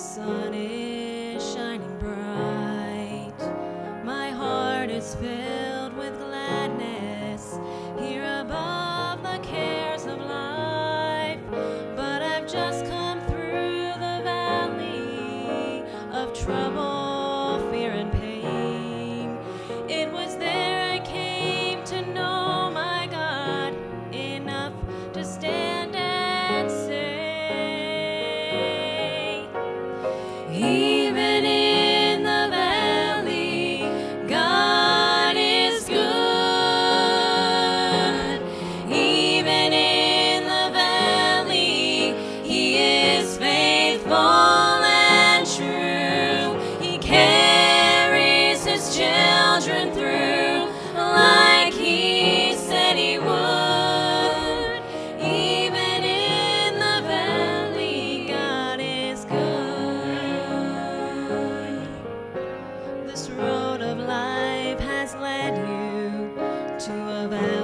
sun is shining bright. My heart is filled with gladness here above the cares of life. But I've just come through the valley of trouble, fear, and pain. It was there I came to know my God enough to stand and say, even in the valley, God is good. Even in the valley, He is faithful and true. He carries His children through like He said He would. Even in the valley, God is good. This road of life has led you to a valley